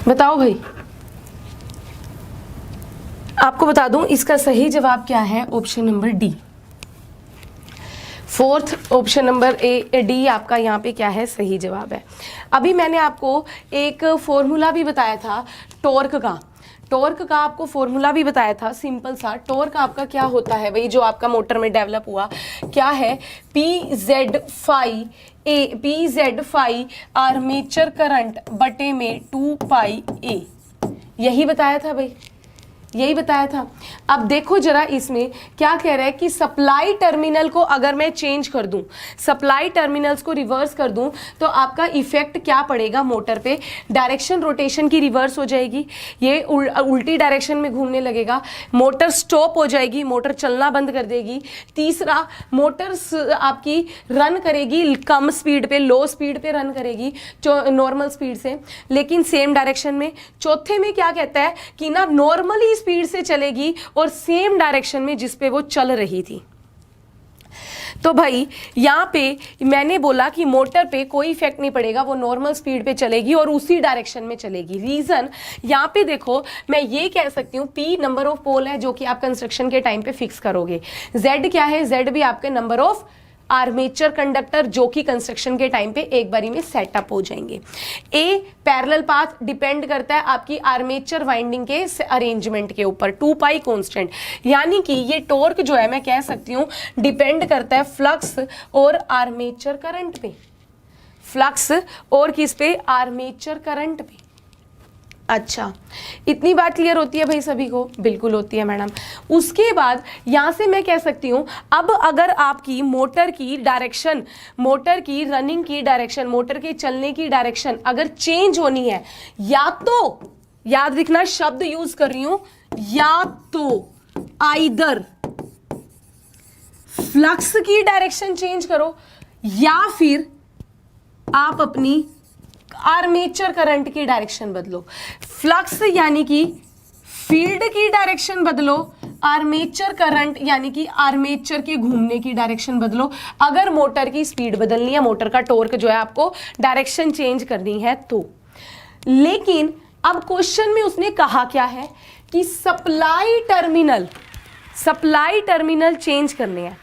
बताओ भाई, आपको बता दूं इसका सही जवाब क्या है, option number D. Fourth option number A D आपका यहाँ पे क्या है, सही जवाब है। अभी मैंने आपको एक फॉर्मूला भी बताया था टॉर्क का, टॉर्क का आपको फॉर्मूला भी बताया था सिंपल सा। टॉर्क आपका क्या होता है भाई, जो आपका मोटर में डेवलप हुआ क्या है, P Z phi armature current बटे में 2 पाई ए, यही बताया था भाई, यही बताया था। अब देखो जरा इसमें क्या कह रहा है कि सप्लाई टर्मिनल को अगर मैं चेंज कर दूं, सप्लाई टर्मिनल्स को रिवर्स कर दूं, तो आपका इफेक्ट क्या पड़ेगा मोटर पे, डायरेक्शन रोटेशन की रिवर्स हो जाएगी, ये उल्टी डायरेक्शन में घूमने लगेगा, मोटर स्टॉप हो जाएगी, मोटर चलना बंद कर देगी। तीसरा, मोटर आपकी रन करेगी कम स्पीड पे, लो स्पीड पे रन करेगी नॉर्मल स्पीड से, लेकिन सेम डायरेक्शन में। चौथे में क्या कहता है कि ना नॉर्मली स्पीड से चलेगी और सेम डायरेक्शन में जिस पे वो चल रही थी। तो भाई यहाँ पे मैंने बोला कि मोटर पे कोई इफेक्ट नहीं पड़ेगा, वो नॉर्मल स्पीड पे चलेगी और उसी डायरेक्शन में चलेगी। रीजन यहाँ पे देखो, मैं ये कह सकती हूँ P नंबर ऑफ पोल है जो कि आप कंस्ट्रक्शन के टाइम पे फिक्स करोगे। Z क्या है, Z भी आपके नंबर ऑफ आर्मेचर कंडक्टर जो कि कंस्ट्रक्शन के टाइम पे एक बारी में सेटअप हो जाएंगे। ए पैरेलल पाथ डिपेंड करता है आपकी आर्मेचर वाइंडिंग के अरेंजमेंट के ऊपर, 2 पाई कांस्टेंट, यानी कि ये टॉर्क जो है मैं कह सकती हूँ डिपेंड करता है फ्लक्स और आर्मेचर करंट पे, फ्लक्स और किस पे, आर्मेचर करंट पे। अच्छा, इतनी बात क्लियर होती है भाई सभी को? बिल्कुल होती है मैडम। उसके बाद यहां से मैं कह सकती हूं अब अगर आपकी मोटर की डायरेक्शन, मोटर की रनिंग की डायरेक्शन, मोटर के चलने की डायरेक्शन अगर चेंज होनी है, या तो याद रखना शब्द यूज कर रही हूं, या तो आइदर फ्लक्स की डायरेक्शन चेंज करो या फिर आप अपनी आर्मेचर करंट की डायरेक्शन बदलो। फ्लक्स यानी कि फील्ड की डायरेक्शन बदलो, आर्मेचर करंट यानी कि आर्मेचर के घूमने की डायरेक्शन बदलो। अगर मोटर की स्पीड बदलनी है, मोटर का टॉर्क जो है आपको डायरेक्शन चेंज करनी है तो। लेकिन अब क्वेश्चन में उसने कहा क्या है कि सप्लाई टर्मिनल चेंज करने हैं।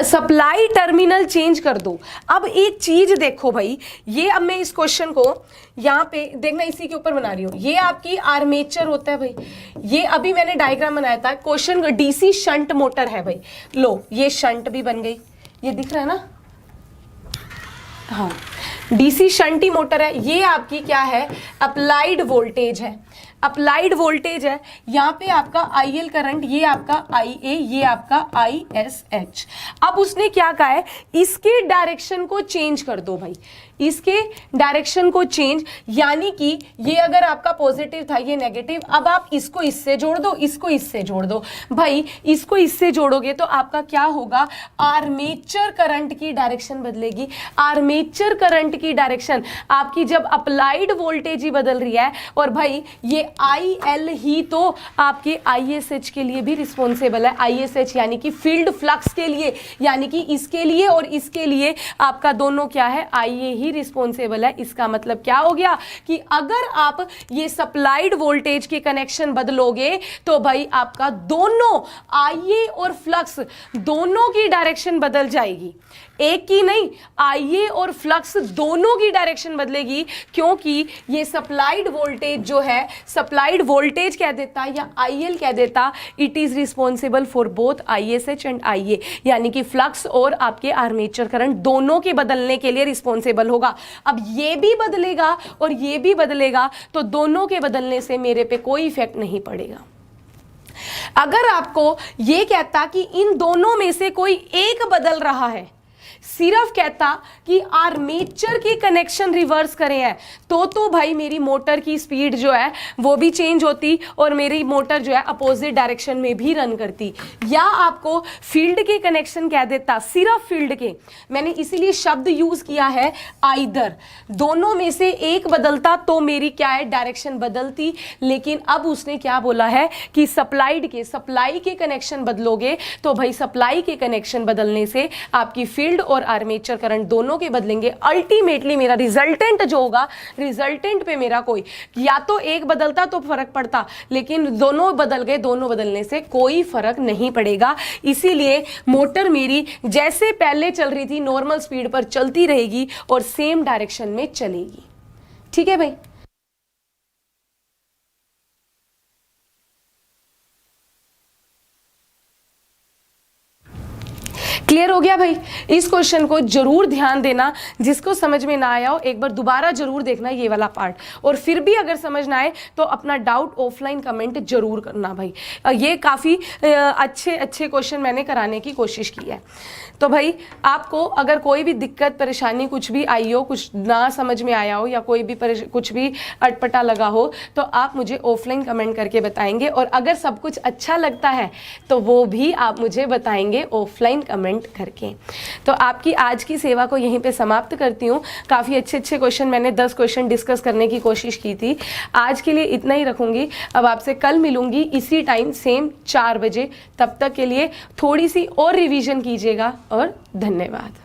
सप्लाई टर्मिनल चेंज कर दो। अब एक चीज देखो भाई, ये अब मैं इस क्वेश्चन को यहाँ पे देखना, इसी के ऊपर बना रही हूँ। ये आपकी आर्मेचर होता है भाई, ये अभी मैंने डायग्राम बनाया था। क्वेश्चन डीसी शंट मोटर है भाई, लो ये शंट भी बन गई, ये दिख रहा है ना, हाँ डीसी शंटी मोटर है। ये आपकी क्या है, अप्लाइड वोल्टेज है, अप्लाइड वोल्टेज है। यहाँ पे आपका IL करंट, ये आपका IA, ये आपका ISH। अब उसने क्या कहा है, इसके डायरेक्शन को चेंज कर दो भाई, इसके डायरेक्शन को चेंज, यानी कि ये अगर आपका पॉजिटिव था, ये नेगेटिव, अब आप इसको इससे जोड़ दो, इसको इससे जोड़ दो भाई। इसको इससे जोड़ोगे तो आपका क्या होगा, आर्मेचर करंट की डायरेक्शन बदलेगी। आर्मेचर करंट की डायरेक्शन आपकी जब अप्लाइड वोल्टेज ही बदल रही है, और भाई ये IL ही तो आपके ISH के लिए भी रिस्पॉन्सिबल है। ISH यानी कि फील्ड फ्लक्स के लिए, यानी कि इसके लिए और इसके लिए आपका दोनों क्या है, IA ही ही रिस्पॉन्सिबल है। इसका मतलब क्या हो गया कि अगर आप ये सप्लाइड वोल्टेज के कनेक्शन बदलोगे तो भाई आपका दोनों आईए और फ्लक्स दोनों की डायरेक्शन बदल जाएगी, एक की नहीं, आईए और फ्लक्स दोनों की डायरेक्शन बदलेगी, क्योंकि ये सप्लाइड वोल्टेज जो है, सप्लाइड वोल्टेज कह देता या आईएल कह देता, it is responsible for both ISH and आईए, यानी कि फ्लक्स और आपके आर्मेचर करंट दोनों के बदलने के लिए रिस्पॉन्सिबल होगा। अब ये भी बदलेगा और ये भी बदलेगा तो दोनों के बदलने से मेरे पे कोई इफेक्ट नहीं पड़ेगा। अगर आपको ये कहता कि इन दोनों में से कोई एक बदल रहा है, सिर्फ कहता कि आर्मेचर के कनेक्शन रिवर्स करे हैं, तो भाई मेरी मोटर की स्पीड जो है वो भी चेंज होती और मेरी मोटर जो है अपोजिट डायरेक्शन में भी रन करती। या आपको फील्ड के कनेक्शन कह देता, सिर्फ फील्ड के, मैंने इसीलिए शब्द यूज किया है आइदर, दोनों में से एक बदलता तो मेरी क्या है, डायरेक्शन बदलती। लेकिन अब उसने क्या बोला है कि सप्लाई के कनेक्शन बदलोगे तो भाई सप्लाई के कनेक्शन बदलने से आपकी फील्ड और आर्मेचर करंट दोनों के बदलेंगे। अल्टीमेटली मेरा रिजल्टेंट जो होगा, रिजल्टेंट पे मेरा कोई, या तो एक बदलता तो फर्क पड़ता, लेकिन दोनों बदल गए, दोनों बदलने से कोई फर्क नहीं पड़ेगा। इसीलिए मोटर मेरी जैसे पहले चल रही थी नॉर्मल स्पीड पर चलती रहेगी और सेम डायरेक्शन में चलेगी। ठीक है भाई। क्लियर हो गया भाई। इस क्वेश्चन को जरूर ध्यान देना, जिसको समझ में ना आया हो एक बार दोबारा जरूर देखना ये वाला पार्ट, और फिर भी अगर समझ ना आए तो अपना डाउट ऑफलाइन कमेंट जरूर करना भाई। ये काफ़ी अच्छे क्वेश्चन मैंने कराने की कोशिश की है। तो भाई आपको अगर कोई भी दिक्कत परेशानी कुछ भी आई हो, कुछ ना समझ में आया हो या कोई भी कुछ भी अटपटा लगा हो तो आप मुझे ऑफलाइन कमेंट करके बताएंगे, और अगर सब कुछ अच्छा लगता है तो वो भी आप मुझे बताएंगे ऑफलाइन कमेंट करके। तो आपकी आज की सेवा को यहीं पे समाप्त करती हूँ। काफ़ी अच्छे क्वेश्चन, मैंने 10 क्वेश्चन डिस्कस करने की कोशिश की थी। आज के लिए इतना ही रखूँगी। अब आपसे कल मिलूँगी इसी टाइम सेम 4 बजे। तब तक के लिए थोड़ी सी और रिवीजन कीजिएगा और धन्यवाद।